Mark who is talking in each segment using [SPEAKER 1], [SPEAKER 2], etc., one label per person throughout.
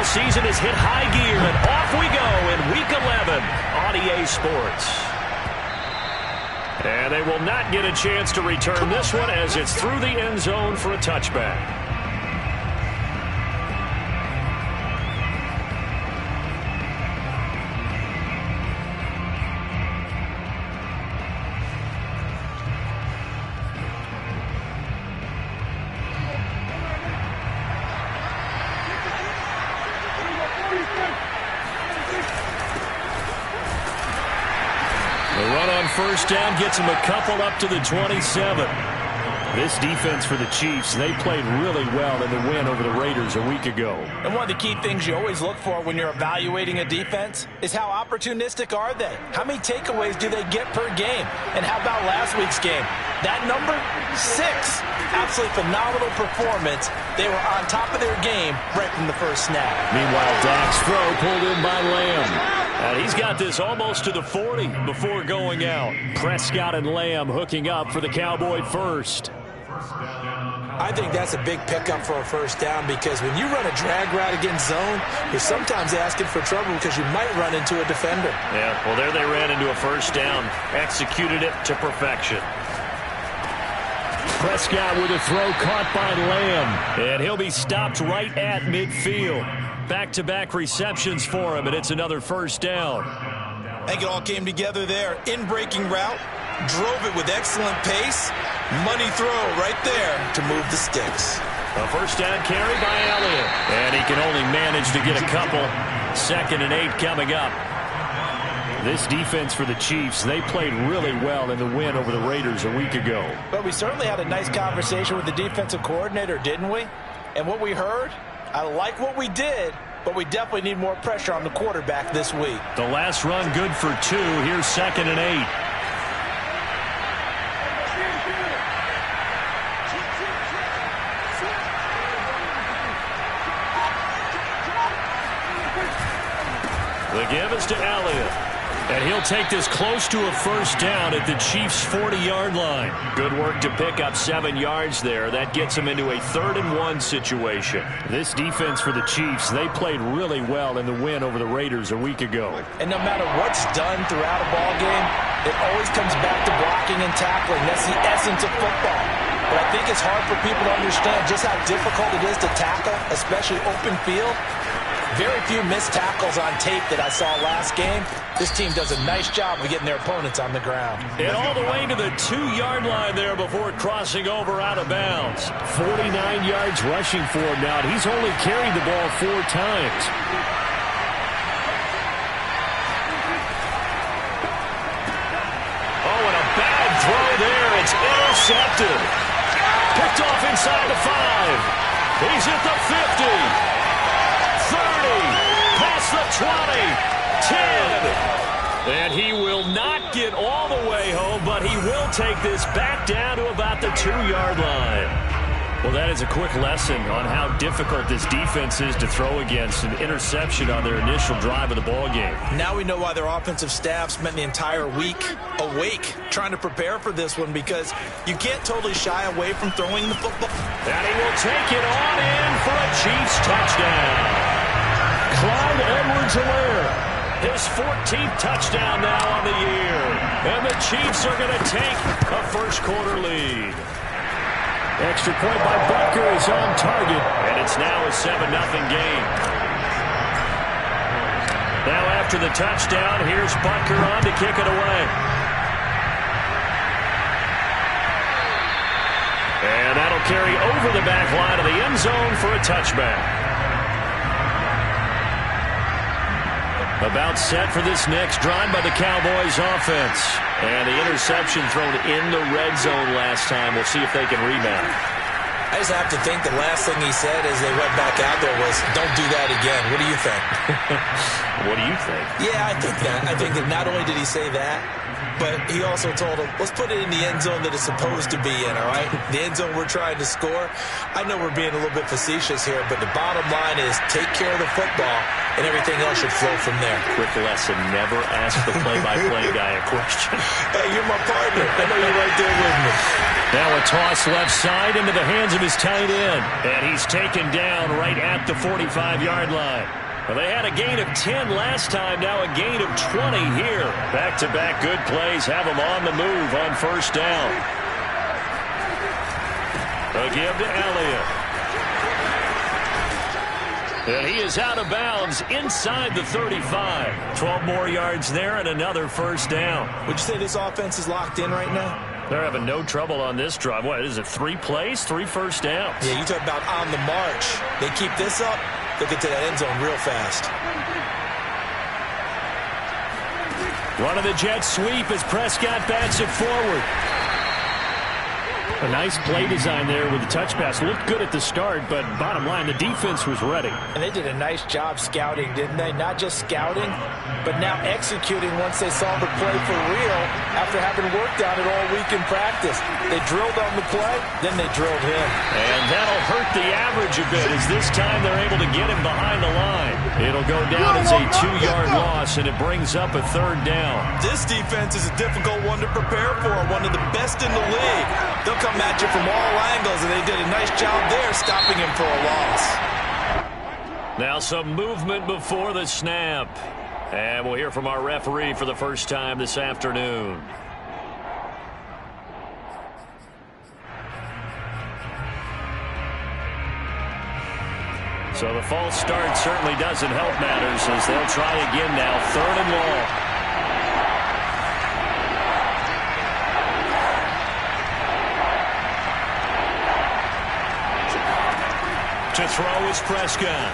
[SPEAKER 1] season has hit high gear, and off we go in Week 11 on EA Sports. And they will not get a chance to return this one as it's through the end zone for a touchback. First down gets him a couple up to the 27. This defense for the Chiefs, they played really well in the win over the Raiders a week ago.
[SPEAKER 2] And one of the key things you always look for when you're evaluating a defense is how opportunistic are they? How many takeaways do they get per game? And how about last week's game? That number, 6. Absolutely phenomenal performance. They were on top of their game right from the first snap.
[SPEAKER 1] Meanwhile, Dak's throw pulled in by Lamb. And he's got this almost to the 40 before going out. Prescott and Lamb hooking up for the Cowboy first.
[SPEAKER 2] I think that's a big pickup for a first down because when you run a drag route against zone, you're sometimes asking for trouble because you might run into a defender.
[SPEAKER 1] Yeah, well, there they ran into a first down. Executed it to perfection. Prescott with a throw caught by Lamb. And he'll be stopped right at midfield. Back-to-back receptions for him, and it's another first down.
[SPEAKER 2] I think it all came together there. In-breaking route, drove it with excellent pace. Money throw right there to move the sticks.
[SPEAKER 1] A first down carry by Elliott. And he can only manage to get a couple. 2nd and 8 coming up. This defense for the Chiefs, they played really well in the win over the Raiders a week ago.
[SPEAKER 2] But we certainly had a nice conversation with the defensive coordinator, didn't we? And what we heard, I like what we did, but we definitely need more pressure on the quarterback this week.
[SPEAKER 1] The last run good for 2. Here's 2nd and 8. The give is to Elliott. And he'll take this close to a first down at the Chiefs' 40-yard line. Good work to pick up 7 yards there. That gets him into a 3rd and 1 situation. This defense for the Chiefs, they played really well in the win over the Raiders a week ago.
[SPEAKER 2] And no matter what's done throughout a ball game, it always comes back to blocking and tackling. That's the essence of football. But I think it's hard for people to understand just how difficult it is to tackle, especially open field. Very few missed tackles on tape that I saw last game. This team does a nice job of getting their opponents on the ground.
[SPEAKER 1] And all the way to the 2-yard line there before crossing over out of bounds. 49 yards rushing for him now. He's only carried the ball 4 times. Oh, and a bad throw there. It's intercepted. Picked off inside the 5. He's at the 50. 30, past the 20, 10. And he will not get all the way home, but he will take this back down to about the 2-yard line. Well, that is a quick lesson on how difficult this defense is to throw against. An interception on their initial drive of the ballgame.
[SPEAKER 2] Now we know why their offensive staff spent the entire week awake trying to prepare for this one, because you can't totally shy away from throwing the football.
[SPEAKER 1] And he will take it on in for a Chiefs touchdown. Clyde Edwards-Helaire, his 14th touchdown now on the year. And the Chiefs are going to take a first-quarter lead. Extra point by Butker is on target, and it's now a 7-0 game. Now after the touchdown, here's Butker on to kick it away. And that'll carry over the back line of the end zone for a touchback. About set for this next drive by the Cowboys offense. And the interception thrown in the red zone last time. We'll see if they can rebound.
[SPEAKER 2] I just have to think the last thing he said as they went back out there was, don't do that again. What do you think?
[SPEAKER 1] What do you think?
[SPEAKER 2] Yeah, I think that. I think that not only did he say that, but he also told him, let's put it in the end zone that it's supposed to be in, all right? The end zone we're trying to score. I know we're being a little bit facetious here, but the bottom line is take care of the football, and everything else should flow from there.
[SPEAKER 1] Quick lesson, never ask the play-by-play guy a question.
[SPEAKER 2] Hey, you're my partner. I know you're right there with me.
[SPEAKER 1] Now a toss left side into the hands of his tight end. And he's taken down right at the 45-yard line. Well, they had a gain of 10 last time, now a gain of 20 here. Back-to-back good plays have them on the move on first down. A give to Elliott. And he is out of bounds inside the 35. 12 more yards there and another first down.
[SPEAKER 2] Would you say this offense is locked in right now?
[SPEAKER 1] They're having no trouble on this drive. What is it, 3 plays, 3 first downs?
[SPEAKER 2] Yeah, you talk about on the march. They keep this up, they'll get to that end zone real fast.
[SPEAKER 1] One of the Jets sweep as Prescott bats it forward. A nice play design there with the touch pass. Looked good at the start, but bottom line, the defense was ready.
[SPEAKER 2] And they did a nice job scouting, didn't they? Not just scouting, but now executing once they saw the play for real after having worked on it all week in practice. They drilled on the play, then they drilled him.
[SPEAKER 1] And that'll hurt the average a bit as this time they're able to get him behind the line. It'll go down as a 2-yard loss, and it brings up a 3rd down.
[SPEAKER 2] This defense is a difficult one to prepare for, one of the best in the league. They'll come at you from all angles, and they did a nice job there stopping him for a loss.
[SPEAKER 1] Now some movement before the snap. And we'll hear from our referee for the first time this afternoon. So the false start certainly doesn't help matters as they'll try again now. 3rd and long. To throw is Prescott.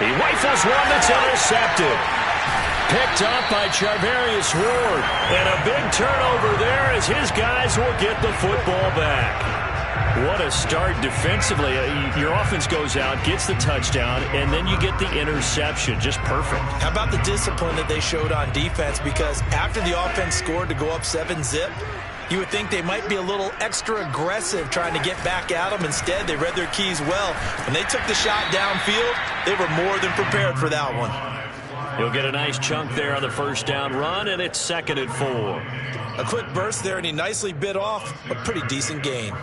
[SPEAKER 1] He rifles one that's intercepted. Picked up by Charvarius Ward. And a big turnover there as his guys will get the football back. What a start defensively. Your offense goes out, gets the touchdown, and then you get the interception. Just perfect. How
[SPEAKER 2] about the discipline that they showed on defense? Because after the offense scored to go up 7-zip, you would think they might be a little extra aggressive trying to get back at them. Instead, they read their keys well. When they took the shot downfield, they were more than prepared for that one.
[SPEAKER 1] He'll get a nice chunk there on the first down run, and it's 2nd and 4.
[SPEAKER 2] A quick burst there, and he nicely bit off a pretty decent gain.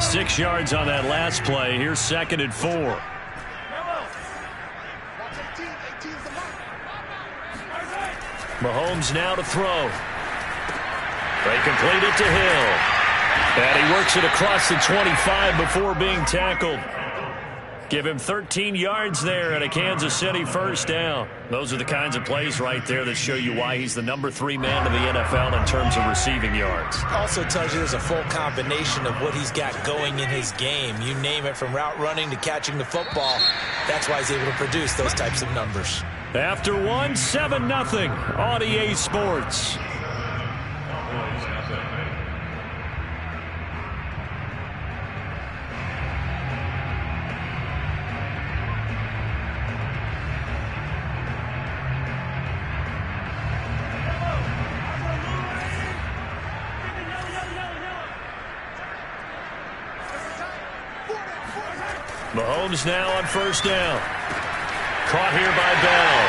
[SPEAKER 1] Six yards on that last play. Here's 2nd and 4. Mahomes now to throw. They complete it to Hill. And he works it across the 25 before being tackled. Give him 13 yards there and a Kansas City first down. Those are the kinds of plays right there that show you why he's the number 3 man in the NFL in terms of receiving yards.
[SPEAKER 2] Also tells you there's a full combination of what he's got going in his game. You name it, from route running to catching the football. That's why he's able to produce those types of numbers.
[SPEAKER 1] After 1, 7-0 on EA Sports. Mahomes now on first down. Caught here by Bell.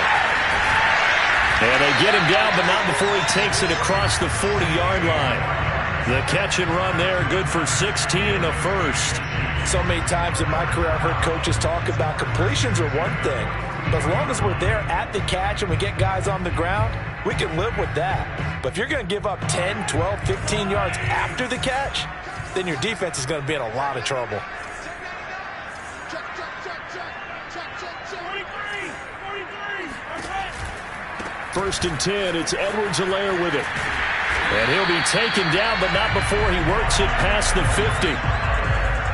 [SPEAKER 1] And they get him down, but not before he takes it across the 40-yard line. The catch and run there, good for 16 and a first.
[SPEAKER 2] So many times in my career I've heard coaches talk about completions are one thing. But as long as we're there at the catch and we get guys on the ground, we can live with that. But if you're going to give up 10, 12, 15 yards after the catch, then your defense is going to be in a lot of trouble.
[SPEAKER 1] First and 10, it's Edwards-Helaire with it. And he'll be taken down, but not before he works it past the 50.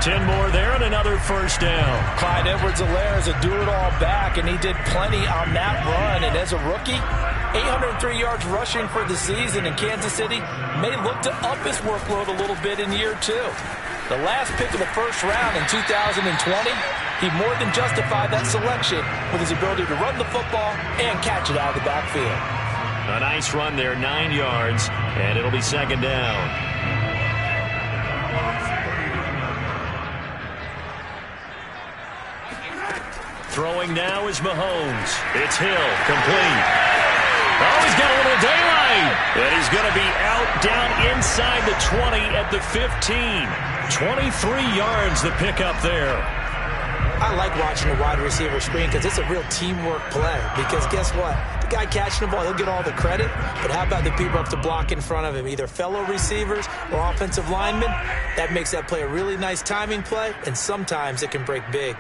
[SPEAKER 1] 10 more there and another first down.
[SPEAKER 2] Clyde Edwards-Helaire is a do-it-all back, and he did plenty on that run. And as a rookie, 803 yards rushing for the season, and Kansas City may look to up his workload a little bit in year 2. The last pick of the first round in 2020, he more than justified that selection with his ability to run the football and catch it out of the backfield.
[SPEAKER 1] A nice run there, 9 yards, and it'll be second down. Throwing now is Mahomes. It's Hill, complete. Oh, he's got a little daylight. And he's going to be out down inside the 20 at the 15. 23 yards the pickup there.
[SPEAKER 2] I like watching the wide receiver screen because it's a real teamwork play. Because guess what? The guy catching the ball, he'll get all the credit. But how about the people up to block in front of him? Either fellow receivers or offensive linemen. That makes that play a really nice timing play. And sometimes it can break big.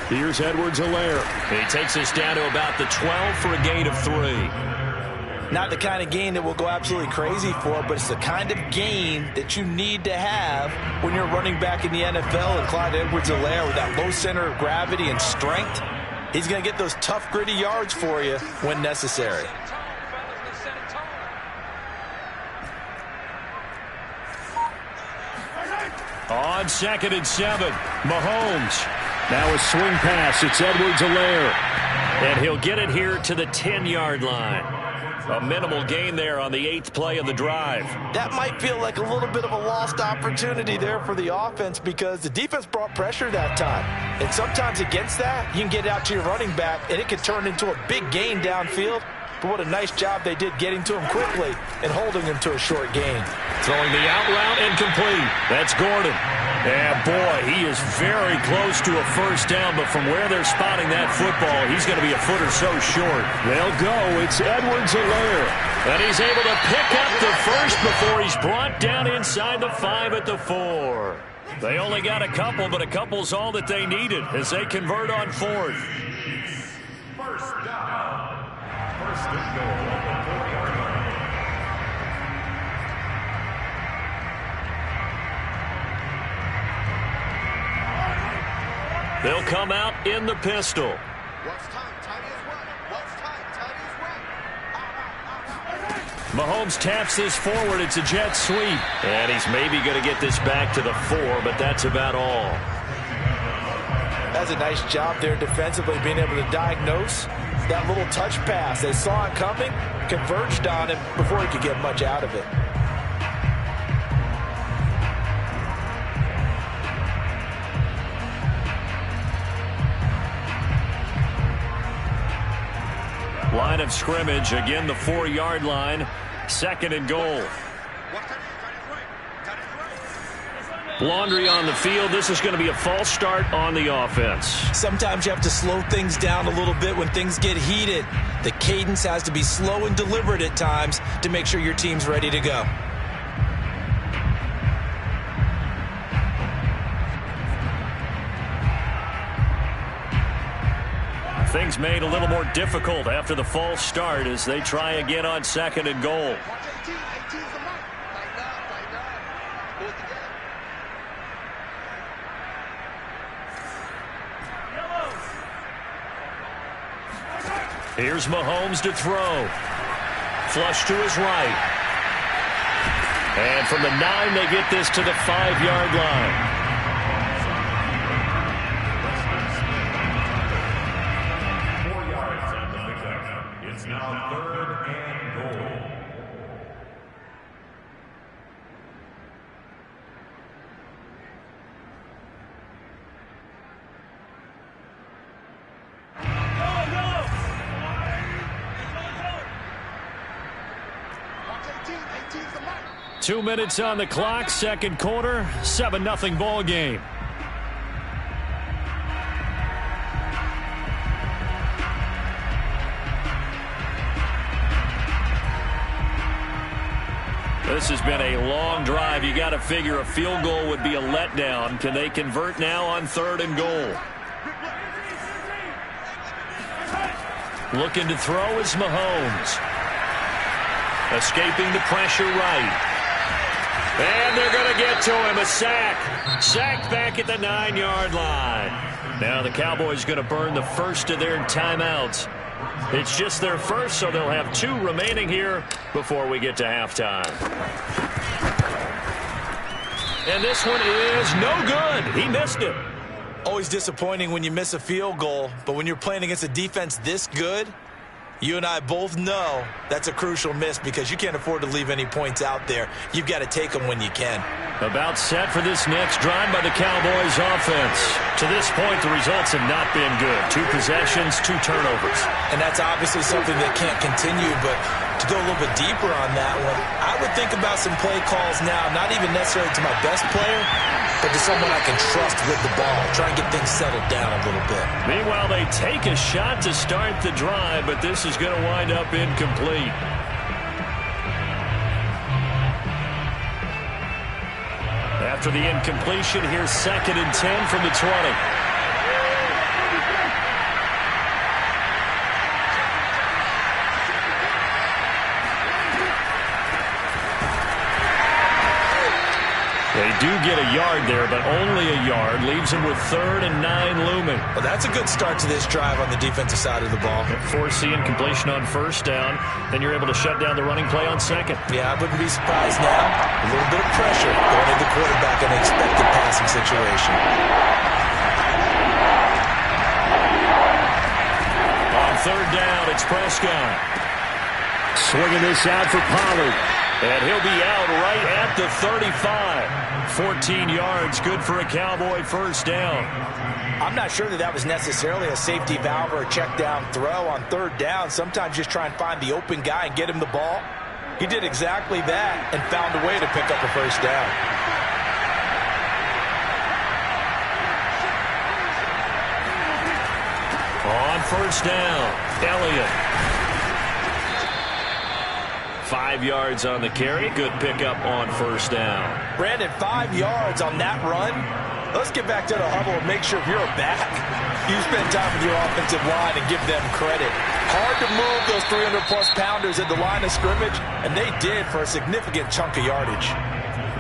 [SPEAKER 1] Here's Edwards-Helaire. He takes us down to about the 12 for a gain of 3.
[SPEAKER 2] Not the kind of gain that we'll go absolutely crazy for, but it's the kind of gain that you need to have when you're running back in the NFL. And Clyde Edwards-Helaire, with that low center of gravity and strength, he's going to get those tough, gritty yards for you when necessary.
[SPEAKER 1] On 2nd and 7, Mahomes. Now a swing pass. It's Edwards-Helaire. And he'll get it here to the 10-yard line. A minimal gain there on the 8th play of the drive.
[SPEAKER 2] That might feel like a little bit of a lost opportunity there for the offense because the defense brought pressure that time. And sometimes against that, you can get out to your running back, and it could turn into a big gain downfield. But what a nice job they did getting to him quickly and holding him to a short gain.
[SPEAKER 1] Throwing the out route incomplete. That's Gordon. And boy, he is very close to a first down, but from where they're spotting that football, he's going to be a foot or so short. They'll go. It's Edwards-Helaire. And he's able to pick up the first before he's brought down inside the 5 at the 4. They only got a couple, but a couple's all that they needed as they convert on 4th.
[SPEAKER 3] First down. First and goal at the 4-yard line.
[SPEAKER 1] They'll come out in the pistol. Mahomes taps this forward. It's a jet sweep. And he's maybe going to get this back to the 4, but that's about all.
[SPEAKER 2] That's a nice job there defensively, being able to diagnose that little touch pass. They saw it coming, converged on him before he could get much out of it.
[SPEAKER 1] Line of scrimmage, again the 4-yard line, 2nd and goal. Laundry on the field. This is going to be a false start on the offense.
[SPEAKER 2] Sometimes you have to slow things down a little bit when things get heated. The cadence has to be slow and deliberate at times to make sure your team's ready to go.
[SPEAKER 1] Things made a little more difficult after the false start as they try again on 2nd and goal. Here's Mahomes to throw. Flush to his right. And from the 9, they get this to the 5-yard line.
[SPEAKER 3] It's now 3rd and goal.
[SPEAKER 1] Go! 2 minutes on the clock, 2nd quarter, 7-0 ball game. This has been a long drive. You got to figure a field goal would be a letdown. Can they convert now on 3rd and goal? Looking to throw is Mahomes. Escaping the pressure right. And they're going to him, a sack. Sacked back at the 9-yard line. Now the Cowboys going to burn the first of their timeouts. It's just their first, so they'll have 2 remaining here before we get to halftime. And this one is no good. He missed it.
[SPEAKER 2] Always disappointing when you miss a field goal, but when you're playing against a defense this good, you and I both know that's a crucial miss because you can't afford to leave any points out there. You've got to take them when you can.
[SPEAKER 1] About set for this next drive by the Cowboys offense. To this point, the results have not been good. 2 possessions, 2 turnovers.
[SPEAKER 2] And that's obviously something that can't continue, but to go a little bit deeper on that one, I would think about some play calls now, not even necessarily to my best player, but to someone I can trust with the ball. Try and get things settled down a little bit.
[SPEAKER 1] Meanwhile, they take a shot to start the drive, but this is going to wind up incomplete. After the incompletion, here's 2nd and 10 from the 20. They do get a yard there, but only a yard. Leaves them with 3rd and 9 looming.
[SPEAKER 2] Well, that's a good start to this drive on the defensive side of the ball.
[SPEAKER 1] Force incompletion on 1st down. Then you're able to shut down the running play on 2nd.
[SPEAKER 2] Yeah, I wouldn't be surprised now. A little bit of pressure going into the quarterback in an expected passing situation.
[SPEAKER 1] On 3rd down, it's Prescott. Swinging this out for Pollard. And he'll be out right at the 35. 14 yards, good for a Cowboy 1st down.
[SPEAKER 2] I'm not sure that was necessarily a safety valve or a check down throw on 3rd down. Sometimes just try and find the open guy and get him the ball. He did exactly that and found a way to pick up a 1st down.
[SPEAKER 1] On 1st down, Elliott. 5 yards on the carry. Good pickup on 1st down.
[SPEAKER 2] Brandon, 5 yards on that run. Let's get back to the huddle and make sure if you're a back, you spend time with your offensive line and give them credit. Hard to move those 300-plus pounders at the line of scrimmage, and they did for a significant chunk of yardage.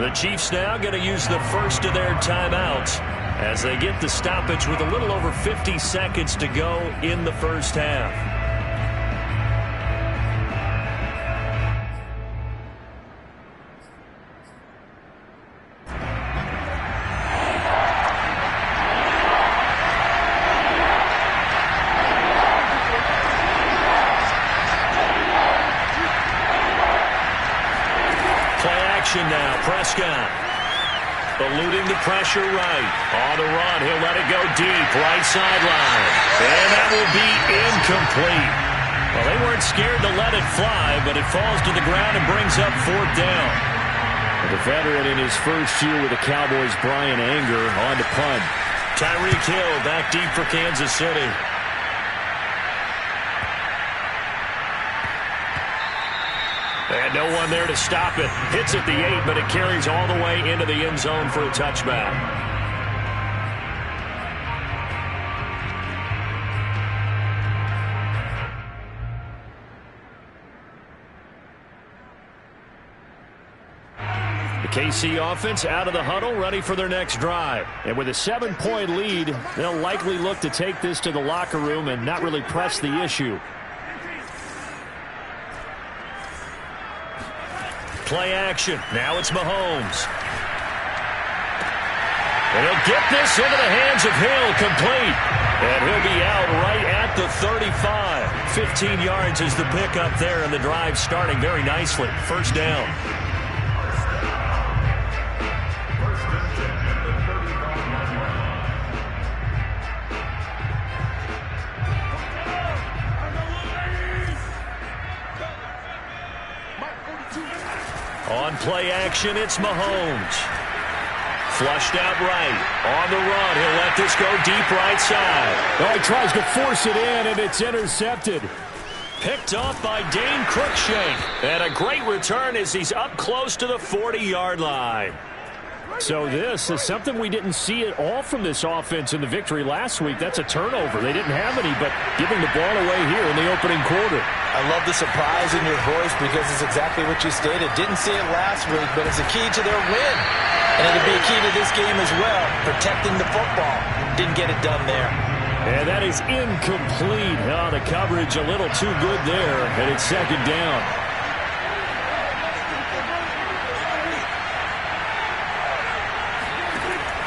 [SPEAKER 1] The Chiefs now going to use the first of their timeouts as they get the stoppage with a little over 50 seconds to go in the 1st half. Now, Prescott eluding the pressure right. On the run, he'll let it go deep, right sideline. And that will be incomplete. Well, they weren't scared to let it fly, but it falls to the ground and brings up 4th down. The veteran in his first year with the Cowboys, Brian Anger, on to punt. Tyreek Hill back deep for Kansas City. And no one there to stop it. Hits at the 8, but it carries all the way into the end zone for a touchback. The KC offense out of the huddle, ready for their next drive. And with a 7-point lead, they'll likely look to take this to the locker room and not really press the issue. Play action. Now it's Mahomes. And he'll get this into the hands of Hill, complete. And he'll be out right at the 35. 15 yards is the pickup there, and the drive starting very nicely. 1st down. On play action, it's Mahomes. Flushed out right. On the run, he'll let this go deep right side.
[SPEAKER 4] Oh, he tries to force it in, and it's intercepted.
[SPEAKER 1] Picked off by Dane Cruikshank. And a great return as he's up close to the 40-yard line.
[SPEAKER 4] So this is something we didn't see at all from this offense in the victory last week. That's a turnover. They didn't have any, but giving the ball away here in the opening quarter.
[SPEAKER 2] I love the surprise in your voice because it's exactly what you stated. Didn't see it last week, but it's a key to their win. And it'll be a key to this game as well, protecting the football. Didn't get it done there.
[SPEAKER 4] And that is incomplete. Oh, the coverage a little too good there, and it's second down.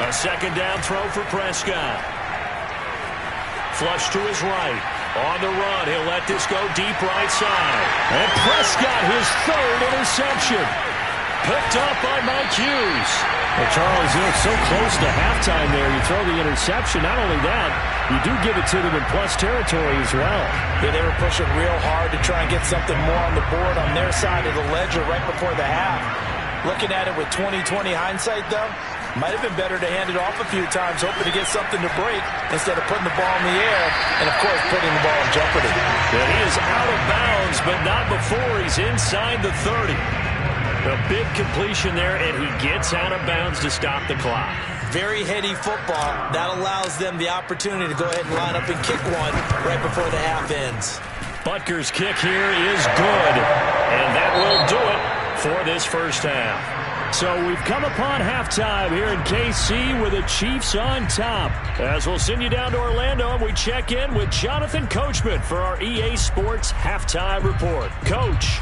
[SPEAKER 4] A second down throw for Prescott. Flush to his right. On the run, he'll let this go deep right side. And Prescott, his third interception. Picked up by Mike Hughes. Well, Charles, so close to halftime there. You throw the interception. Not only that, you do give it to them in plus territory as well.
[SPEAKER 2] Yeah, they were pushing real hard to try and get something more on the board on their side of the ledger right before the half. Looking at it with 20/20 hindsight, though, might have been better to hand it off a few times, hoping to get something to break instead of putting the ball in the air and, of course, putting the ball in jeopardy.
[SPEAKER 4] Yeah, he is out of bounds, but not before he's inside the 30. A big completion there, and he gets out of bounds to stop the clock.
[SPEAKER 2] Very heady football. That allows them the opportunity to go ahead and line up and kick one right before the half ends.
[SPEAKER 4] Butker's kick here is good, and that will do it for this first half. So we've come upon halftime here in KC with the Chiefs on top. As we'll send you down to Orlando, and we check in with Jonathan Coachman for our EA Sports Halftime Report. Coach.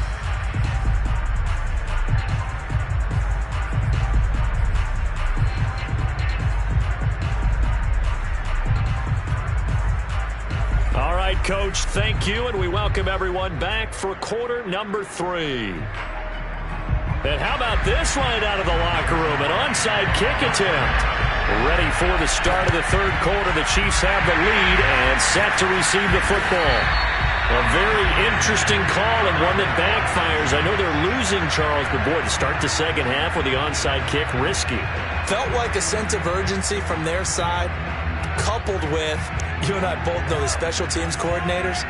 [SPEAKER 4] All right, Coach, thank you, and we welcome everyone back for quarter number 3. And how about this right out of the locker room? An onside kick attempt. Ready for the start of the third quarter. The Chiefs have the lead and set to receive the football. A very interesting call and one that backfires. I know they're losing, Charles, but boy, to start the second half with the onside kick, risky.
[SPEAKER 2] Felt like a sense of urgency from their side, coupled with, you and I both know the special teams coordinators,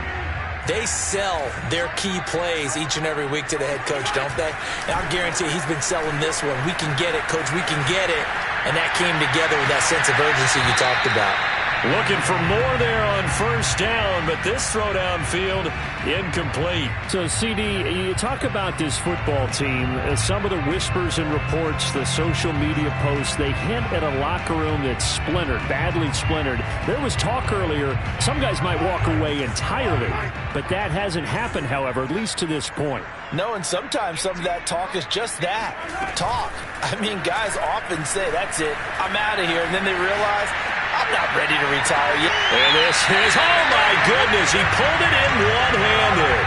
[SPEAKER 2] they sell their key plays each and every week to the head coach, don't they? And I guarantee he's been selling this one. We can get it, Coach. We can get it. And that came together with that sense of urgency you talked about.
[SPEAKER 4] Looking for more there on first down, but this throw downfield incomplete. So, CD, you talk about this football team. Some of the whispers and reports, the social media posts, they hint at a locker room that's splintered, badly splintered. There was talk earlier, some guys might walk away entirely, but that hasn't happened, however, at least to this point.
[SPEAKER 2] No, and sometimes some of that talk is just that, talk. I mean, guys often say, that's it, I'm out of here, and then they realize, I'm not ready to retire yet.
[SPEAKER 4] And this is, oh my goodness, he pulled it in one-handed.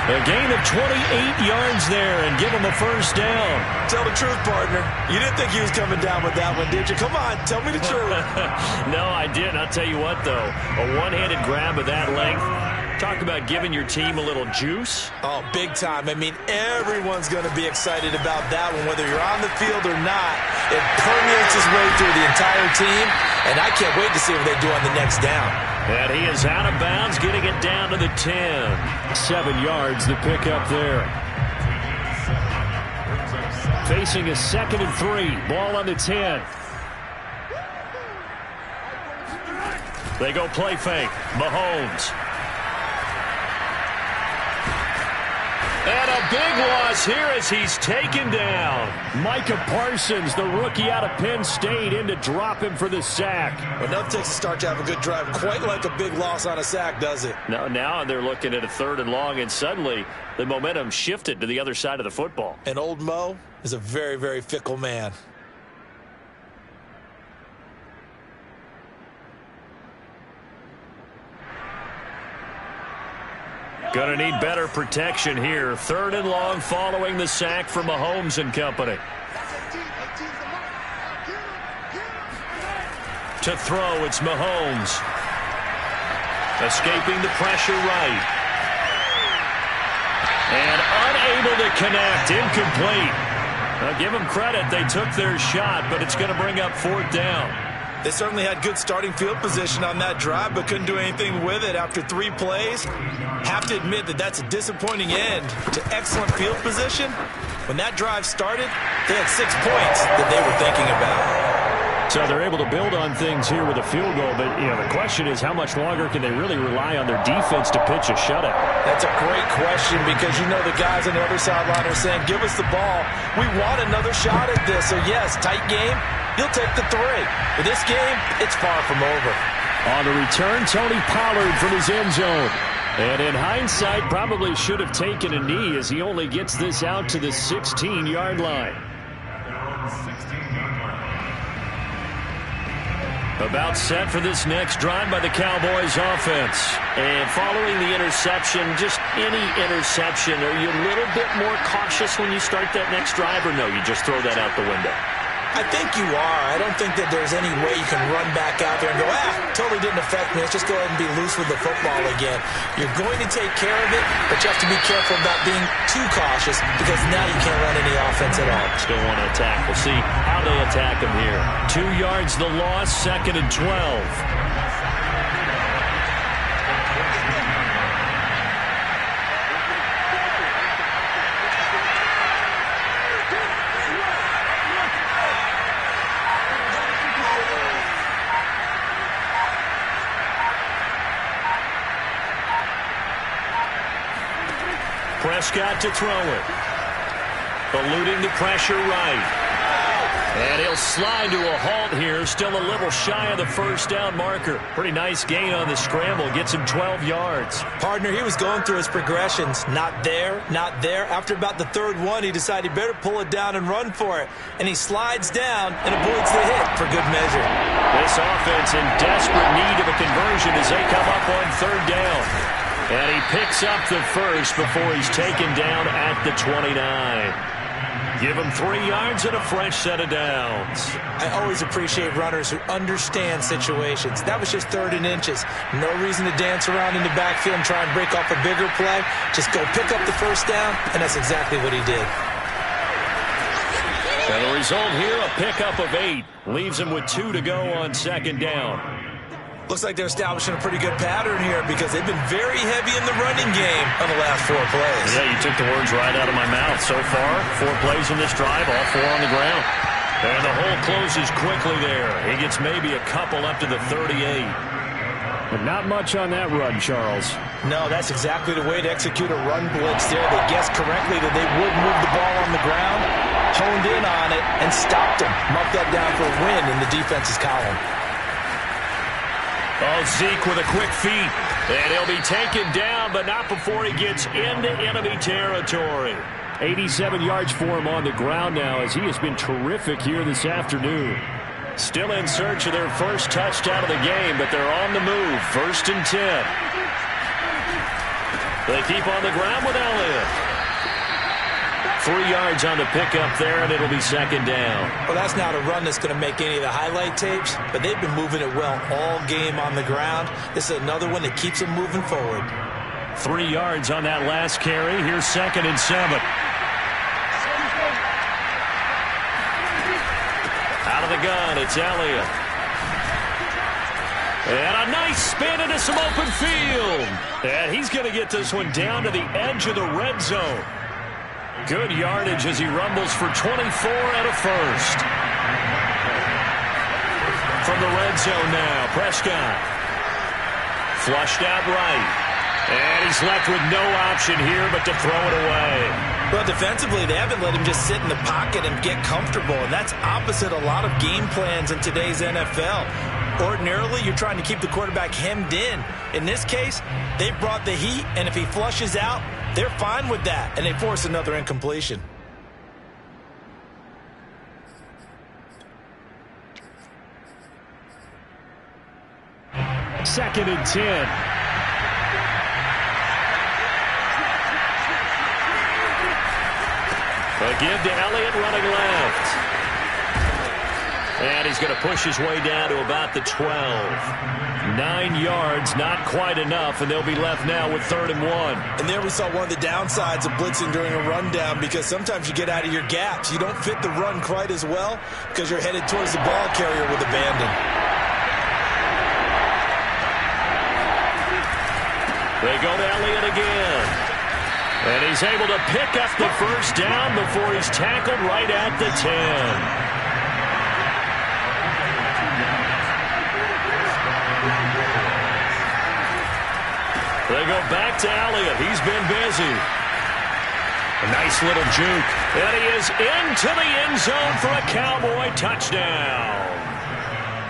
[SPEAKER 4] A gain of 28 yards there and give him a first down.
[SPEAKER 2] Tell the truth, partner. You didn't think he was coming down with that one, did you? Come on, tell me the truth.
[SPEAKER 4] No, I didn't. I'll tell you what, though. A one-handed grab of that length. Talk about giving your team a little juice.
[SPEAKER 2] Oh, big time. I mean, everyone's going to be excited about that one, whether you're on the field or not. It permeates its way through the entire team, and I can't wait to see what they do on the next down.
[SPEAKER 4] And he is out of bounds, getting it down to the 10. 7 yards to pick up there. Facing a 2nd and 3. Ball on the 10. They go play fake. Mahomes. And a big loss here as he's taken down. Micah Parsons, the rookie out of Penn State, in to drop him for the sack.
[SPEAKER 2] Well, nothing takes a start to have a good drive. Quite like a big loss on a sack, does it?
[SPEAKER 4] No, now they're looking at a 3rd and long, and suddenly the momentum shifted to the other side of the football.
[SPEAKER 2] And old Mo is a very, very fickle man.
[SPEAKER 4] Going to need better protection here. 3rd and long following the sack from Mahomes and company. To throw, it's Mahomes. Escaping the pressure right. And unable to connect. Incomplete. Now give them credit. They took their shot, but it's going to bring up 4th down.
[SPEAKER 2] They certainly had good starting field position on that drive, but couldn't do anything with it after 3 plays. Have to admit that that's a disappointing end to excellent field position. When that drive started, they had 6 points that they were thinking about.
[SPEAKER 4] So they're able to build on things here with a field goal, but the question is how much longer can they really rely on their defense to pitch a shutout?
[SPEAKER 2] That's a great question because the guys on the other sideline are saying, give us the ball. We want another shot at this. So, yes, tight game, you'll take the 3. But this game, it's far from over.
[SPEAKER 4] On the return, Tony Pollard from his end zone. And in hindsight, probably should have taken a knee as he only gets this out to the 16-yard line. About set for this next drive by the Cowboys offense.
[SPEAKER 1] And following the interception, just any interception, are you a little bit more cautious when you start that next drive, or no, you just throw that out the window?
[SPEAKER 2] I think you are. I don't think that there's any way you can run back out there and go, totally didn't affect me. Let's just go ahead and be loose with the football again. You're going to take care of it, but you have to be careful about being too cautious because now you can't run any offense at all.
[SPEAKER 1] Still want to attack. We'll see how they attack him here.
[SPEAKER 4] 2 yards the loss, 2nd and 12. Prescott to throw it. Eluding the pressure right. And he'll slide to a halt here. Still a little shy of the first down marker. Pretty nice gain on the scramble. Gets him 12 yards.
[SPEAKER 2] Partner, he was going through his progressions. Not there, not there. After about the 3rd one, he decided he better pull it down and run for it. And he slides down and avoids the hit for good measure.
[SPEAKER 4] This offense in desperate need of a conversion as they come up on 3rd down. And he picks up the first before he's taken down at the 29. Give him 3 yards and a fresh set of downs.
[SPEAKER 2] I always appreciate runners who understand situations. That was just 3rd and inches. No reason to dance around in the backfield and try and break off a bigger play. Just go pick up the first down, and that's exactly what he did.
[SPEAKER 4] And the result here, a pickup of 8. Leaves him with 2 to go on 2nd down.
[SPEAKER 2] Looks like they're establishing a pretty good pattern here because they've been very heavy in the running game on the last 4 plays.
[SPEAKER 4] Yeah, you took the words right out of my mouth. So far, 4 plays in this drive, all 4 on the ground. And the hole closes quickly there. He gets maybe a couple up to the 38. But not much on that run, Charles.
[SPEAKER 2] No, that's exactly the way to execute a run blitz there. They guessed correctly that they would move the ball on the ground, honed in on it, and stopped them. Mark that down for a win in the defense's column.
[SPEAKER 4] Oh, Zeke with a quick feed. And he'll be taken down, but not before he gets into enemy territory. 87 yards for him on the ground now as he has been terrific here this afternoon. Still in search of their first touchdown of the game, but they're on the move. 1st and 10. They keep on the ground with Elliott. 3 yards on the pickup there, and it'll be 2nd down.
[SPEAKER 2] Well, that's not a run that's going to make any of the highlight tapes, but they've been moving it well all game on the ground. This is another one that keeps them moving forward.
[SPEAKER 4] 3 yards on that last carry. Here's 2nd and 7. Out of the gun, it's Elliott. And a nice spin into some open field. And he's going to get this one down to the edge of the red zone. Good yardage as he rumbles for 24 and a first. From the red zone now, Prescott. Flushed out right. And he's left with no option here but to throw it away.
[SPEAKER 2] Well, defensively, they haven't let him just sit in the pocket and get comfortable. And that's opposite a lot of game plans in today's NFL. Ordinarily, you're trying to keep the quarterback hemmed in. In this case, they brought the heat, and if he flushes out, they're fine with that, and they force another incompletion.
[SPEAKER 4] Second and 10. A give to Elliott running left. And he's going to push his way down to about the 12. 9 yards, not quite enough, and they'll be left now with 3rd and 1.
[SPEAKER 2] And there we saw one of the downsides of blitzing during a rundown because sometimes you get out of your gaps. You don't fit the run quite as well because you're headed towards the ball carrier with abandon.
[SPEAKER 4] They go to Elliott again. And he's able to pick up the first down before he's tackled right at the 10. been busy. A nice little juke. And he is into the end zone for a Cowboy touchdown.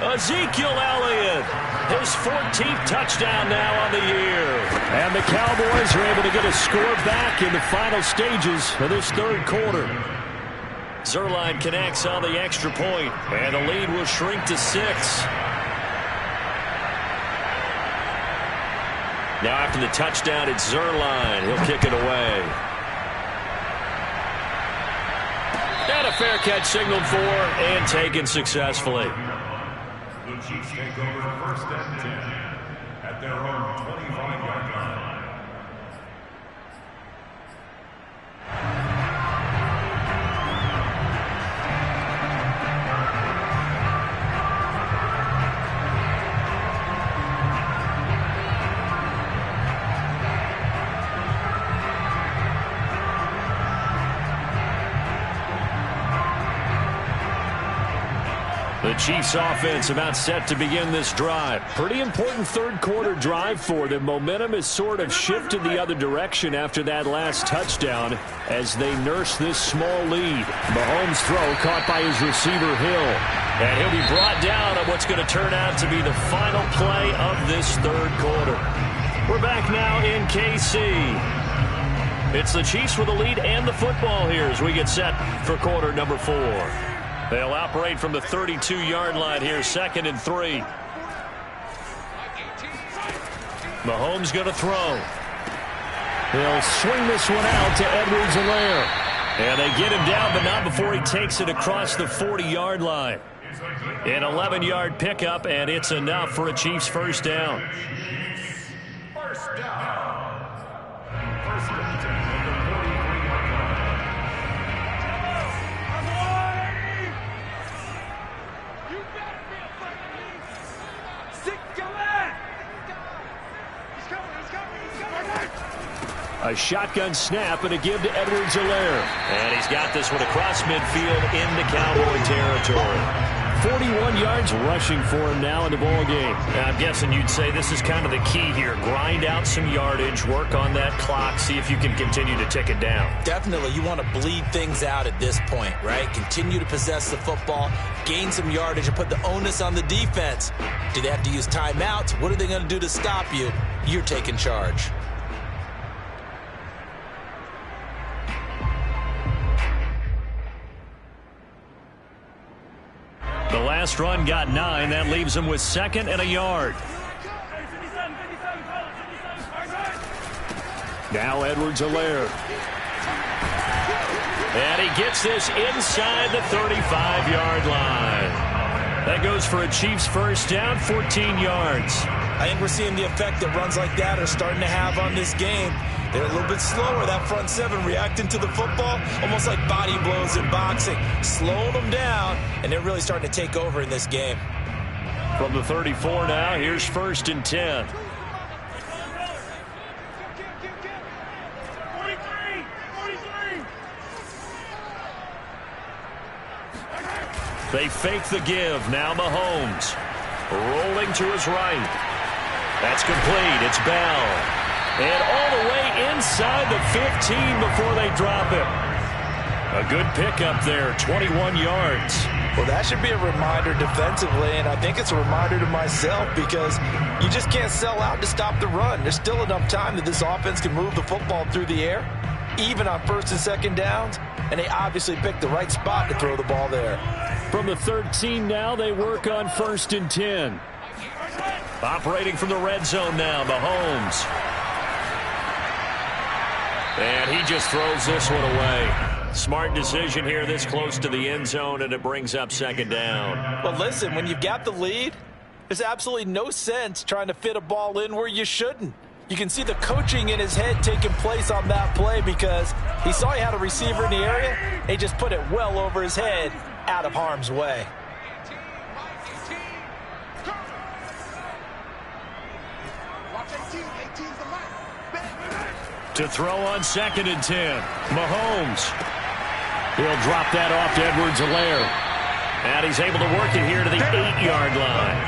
[SPEAKER 4] Ezekiel Elliott, his 14th touchdown now on the year. And the Cowboys are able to get a score back in the final stages of this third quarter. Zuerlein connects on the extra point, and the lead will shrink to 6. Now after the touchdown, it's Zuerlein. He'll kick it away. And a fair catch signaled for and taken successfully.
[SPEAKER 3] The Chiefs take over first and 10 at their own 25-yard line.
[SPEAKER 4] The Chiefs offense about set to begin this drive. Pretty important third quarter drive for them. Momentum has sort of shifted the other direction after that last touchdown as they nurse this small lead. Mahomes' throw caught by his receiver Hill. And he'll be brought down on what's going to turn out to be the final play of this third quarter. We're back now in KC. It's the Chiefs with the lead and the football here as we get set for quarter number 4. They'll operate from the 32-yard line here, 2nd and 3. Mahomes going to throw. He'll swing this one out to Edwards-Helaire. And they get him down, but not before he takes it across the 40-yard line. An 11-yard pickup, and it's enough for a Chiefs first down.
[SPEAKER 3] First down. First and 10 at the 43-yard line.
[SPEAKER 4] A shotgun snap and a give to Edwards-Helaire. And he's got this one across midfield into Cowboy territory. 41 yards rushing for him now in the ball game.
[SPEAKER 1] I'm guessing you'd say this is kind of the key here. Grind out some yardage, work on that clock, see if you can continue to tick it down.
[SPEAKER 2] Definitely, you want to bleed things out at this point, right? Continue to possess the football, gain some yardage, and put the onus on the defense. Do they have to use timeouts? What are they going to do to stop you? You're taking charge.
[SPEAKER 4] The last run got 9. That leaves him with 2nd and a yard. Now Edwards-Helaire. And he gets this inside the 35-yard line. That goes for a Chiefs first down, 14 yards.
[SPEAKER 2] I think we're seeing the effect that runs like that are starting to have on this game. They're a little bit slower, that front 7, reacting to the football, almost like body blows in boxing, slowing them down, and they're really starting to take over in this game.
[SPEAKER 4] From the 34 now, here's 1st and 10. They fake the give. Now Mahomes rolling to his right. That's complete. It's Bell. And all the way inside the 15 before they drop him. A good pickup there, 21 yards.
[SPEAKER 2] Well, that should be a reminder defensively, and I think it's a reminder to myself because you just can't sell out to stop the run. There's still enough time that this offense can move the football through the air, even on 1st and 2nd downs, and they obviously picked the right spot to throw the ball there.
[SPEAKER 4] From the 13 now, they work on 1st and 10. Operating from the red zone now, Mahomes. And he just throws this one away. Smart decision here this close to the end zone, and it brings up 2nd down.
[SPEAKER 2] Well, listen, when you've got the lead, there's absolutely no sense trying to fit a ball in where you shouldn't. You can see the coaching in his head taking place on that play because he saw he had a receiver in the area, and he just put it well over his head out of harm's way.
[SPEAKER 4] To throw on 2nd and 10. Mahomes. He'll drop that off to Edwards-Helaire. And he's able to work it here to the 8-yard line.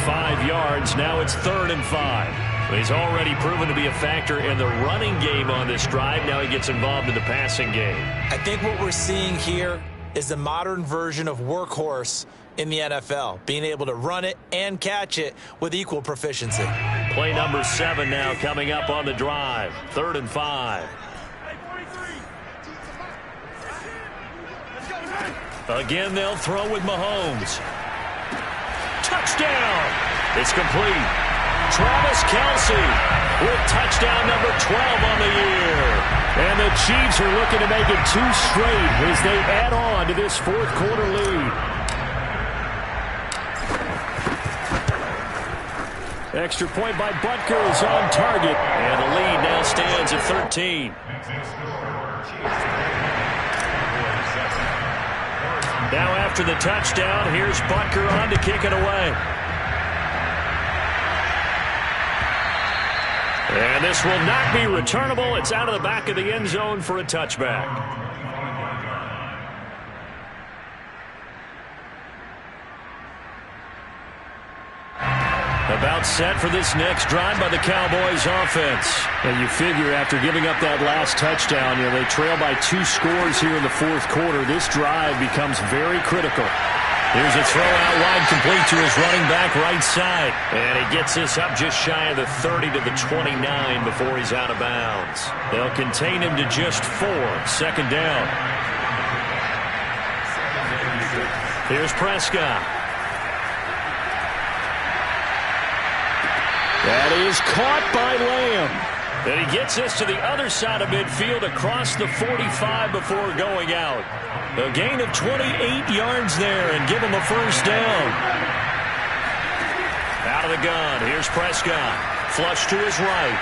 [SPEAKER 4] 5 yards. Now it's 3rd and 5. He's already proven to be a factor in the running game on this drive. Now he gets involved in the passing game.
[SPEAKER 2] I think what we're seeing here is the modern version of workhorse in the NFL, being able to run it and catch it with equal proficiency.
[SPEAKER 4] Play number 7 now coming up on the drive. 3rd and 5. Again, they'll throw with Mahomes. Touchdown! It's complete. Travis Kelce with touchdown number 12 on the year. And the Chiefs are looking to make it 2 straight as they add on to this 4th quarter lead. Extra point by Butker is on target. And the lead now stands at 13. Now after the touchdown, here's Butker on to kick it away. And this will not be returnable. It's out of the back of the end zone for a touchback. About set for this next drive by the Cowboys offense. And you figure after giving up that last touchdown, they trail by 2 scores here in the 4th quarter. This drive becomes very critical. Here's a throw out wide, complete to his running back right side. And he gets this up just shy of the 30 to the 29 before he's out of bounds. They'll contain him to just 4. 2nd down. Here's Prescott. That is caught by Lamb. And he gets this to the other side of midfield across the 45 before going out. A gain of 28 yards there and give him a 1st down. Out of the gun, here's Prescott. Flush to his right.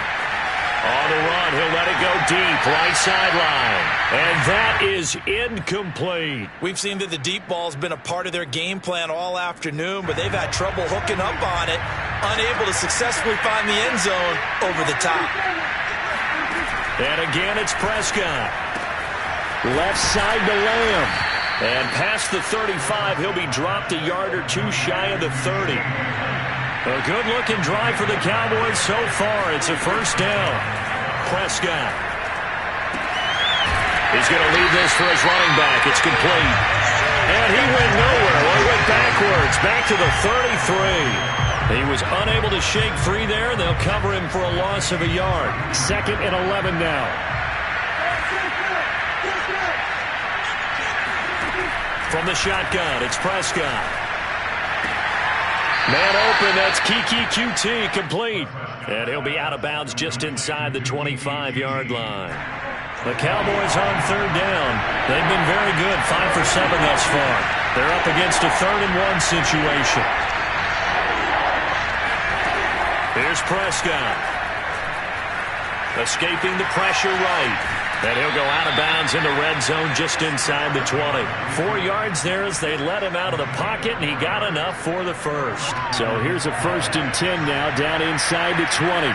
[SPEAKER 4] On the run, he'll let it go deep, right sideline. And that is incomplete.
[SPEAKER 2] We've seen that the deep ball's been a part of their game plan all afternoon, but they've had trouble hooking up on it, unable to successfully find the end zone over the top.
[SPEAKER 4] And again, it's Prescott. Left side to Lamb. And past the 35, he'll be dropped a yard or 2 shy of the 30. A good-looking drive for the Cowboys so far. It's a 1st down. Prescott. He's going to leave this for his running back. It's complete. And he went nowhere. Well, he went backwards, back to the 33. He was unable to shake free there. They'll cover him for a loss of a yard. 2nd and 11 now. From the shotgun, it's Prescott. Man open, that's Kiki QT, complete. And he'll be out of bounds just inside the 25-yard line. The Cowboys on 3rd down. They've been very good, 5 for 7 thus far. They're up against a 3rd and 1 situation. Here's Prescott. Escaping the pressure right. And he'll go out of bounds in the red zone just inside the 20. 4 yards there as they let him out of the pocket, and he got enough for the 1st. So here's a 1st and 10 now down inside the 20.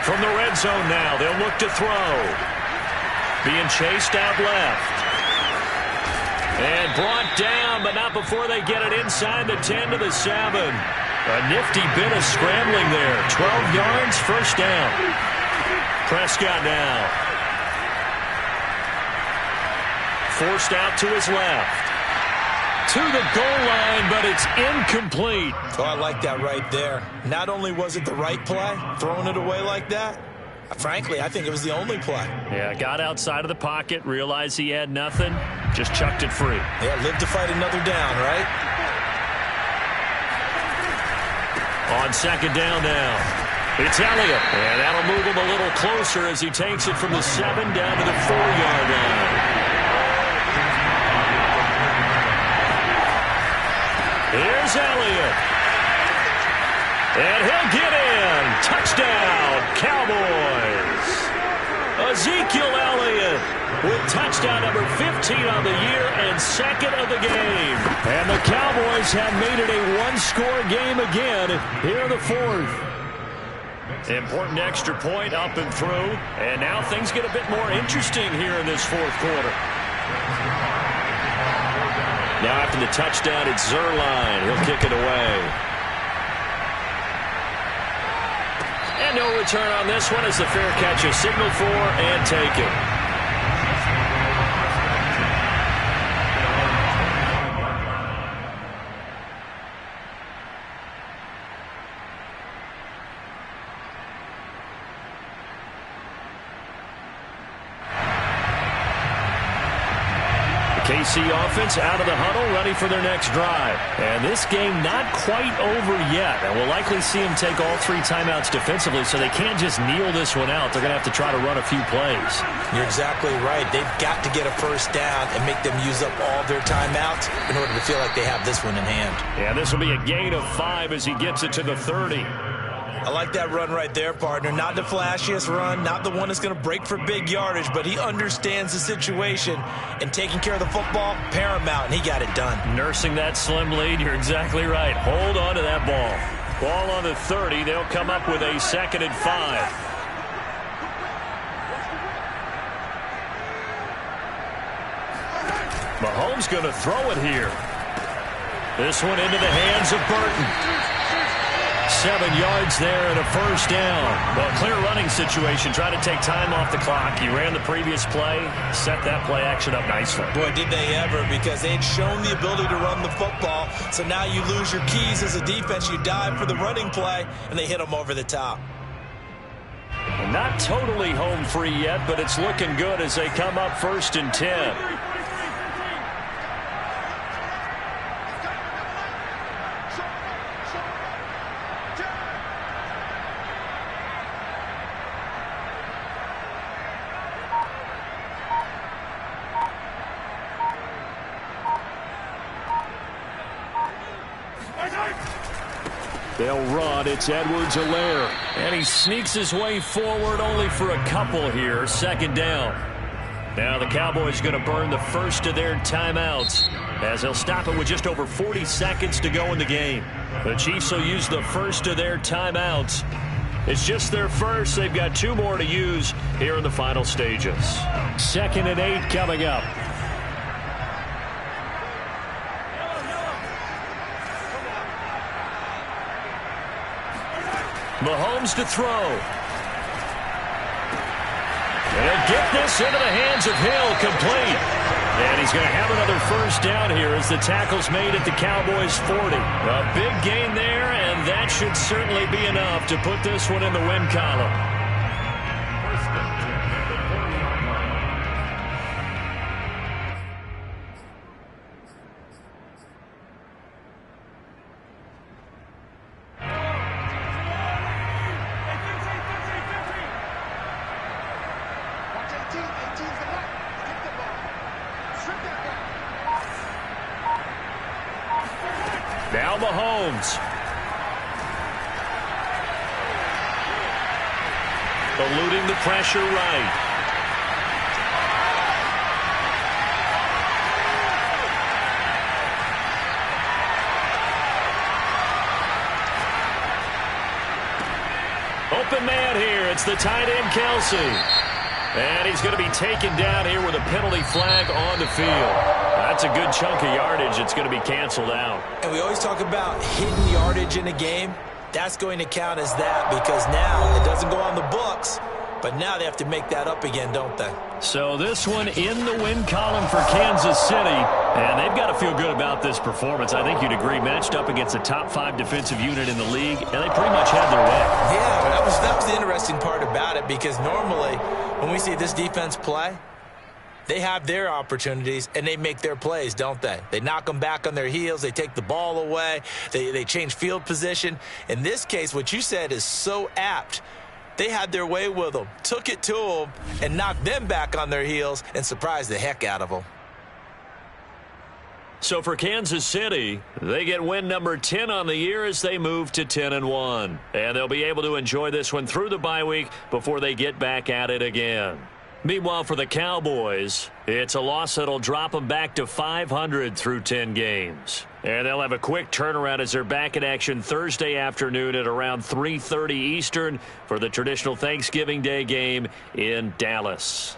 [SPEAKER 4] From the red zone now, they'll look to throw. Being chased out left. And brought down, but not before they get it inside the 10 to the 7. A nifty bit of scrambling there. 12 yards, 1st down. Prescott now. Forced out to his left. To the goal line, but it's incomplete.
[SPEAKER 2] Oh, I like that right there. Not only was it the right play, throwing it away like that, frankly, I think it was the only play.
[SPEAKER 4] Yeah, got outside of the pocket, realized he had nothing, just chucked it free.
[SPEAKER 2] Yeah, live to fight another down, right?
[SPEAKER 4] On 2nd down now, it's Elliott. And that'll move him a little closer as he takes it from the 7 down to the 4-yard line. Here's Elliott. And he'll get in. Touchdown, Cowboys. Ezekiel Elliott with touchdown number 15 on the year and 2nd of the game. And the Cowboys have made it a 1-score game again here in the 4th. Important extra point up and through. And now things get a bit more interesting here in this 4th quarter. Now after the touchdown, it's Zerline. He'll kick it away. And no return on this one as the fair catch is signaled for and taken. KC offense out of the huddle, ready for their next drive. And this game not quite over yet. And we'll likely see them take all 3 timeouts defensively, so they can't just kneel this one out. They're going to have to try to run a few plays.
[SPEAKER 2] You're exactly right. They've got to get a first down and make them use up all their timeouts in order to feel like they have this one in hand.
[SPEAKER 4] Yeah, this will be a gain of 5 as he gets it to the 30.
[SPEAKER 2] I like that run right there, partner. Not the flashiest run, not the one that's going to break for big yardage, but he understands the situation, and taking care of the football, paramount, and he got it done.
[SPEAKER 4] Nursing that slim lead, you're exactly right. Hold on to that ball. Ball on the 30. They'll come up with a 2nd and 5. Mahomes going to throw it here. This one into the hands of Burton. 7 yards there and a first down. Well, clear running situation. Try to take time off the clock. He ran the previous play, set that play action up nicely.
[SPEAKER 2] Boy, did they ever, because they had shown the ability to run the football. So now you lose your keys as a defense. You dive for the running play, and they hit them over the top.
[SPEAKER 4] Not totally home free yet, but it's looking good as they come up 1st and 10. They'll run. It's Edwards-Helaire. And he sneaks his way forward only for a couple here. 2nd down. Now the Cowboys going to burn the first of their timeouts as they'll stop it with just over 40 seconds to go in the game. The Chiefs will use the first of their timeouts. It's just their first. They've got 2 more to use here in the final stages. 2nd and 8 coming up. Mahomes to throw. And he'll get this into the hands of Hill, complete. And he's going to have another first down here as the tackle's made at the Cowboys' 40. A big gain there, and that should certainly be enough to put this one in the win column. Now Mahomes. Eluding the pressure right. Open man here. It's the tight end, Kelsey. And he's going to be taken down here with a penalty flag on the field. That's a good chunk of yardage. It's going to be canceled out.
[SPEAKER 2] And we always talk about hidden yardage in a game. That's going to count as that because now it doesn't go on the books, but now they have to make that up again, don't they?
[SPEAKER 4] So this one in the win column for Kansas City, and they've got to feel good about this performance. I think you'd agree, matched up against a top 5 defensive unit in the league, and they pretty much had their way.
[SPEAKER 2] Yeah, that was the interesting part about it because normally when we see this defense play, they have their opportunities, and they make their plays, don't they? They knock them back on their heels. They take the ball away. They change field position. In this case, what you said is so apt. They had their way with them, took it to them, and knocked them back on their heels and surprised the heck out of them.
[SPEAKER 4] So for Kansas City, they get win number 10 on the year as they move to 10-1. And they'll be able to enjoy this one through the bye week before they get back at it again. Meanwhile, for the Cowboys, it's a loss that'll drop them back to 500 through 10 games. And they'll have a quick turnaround as they're back in action Thursday afternoon at around 3:30 Eastern for the traditional Thanksgiving Day game in Dallas.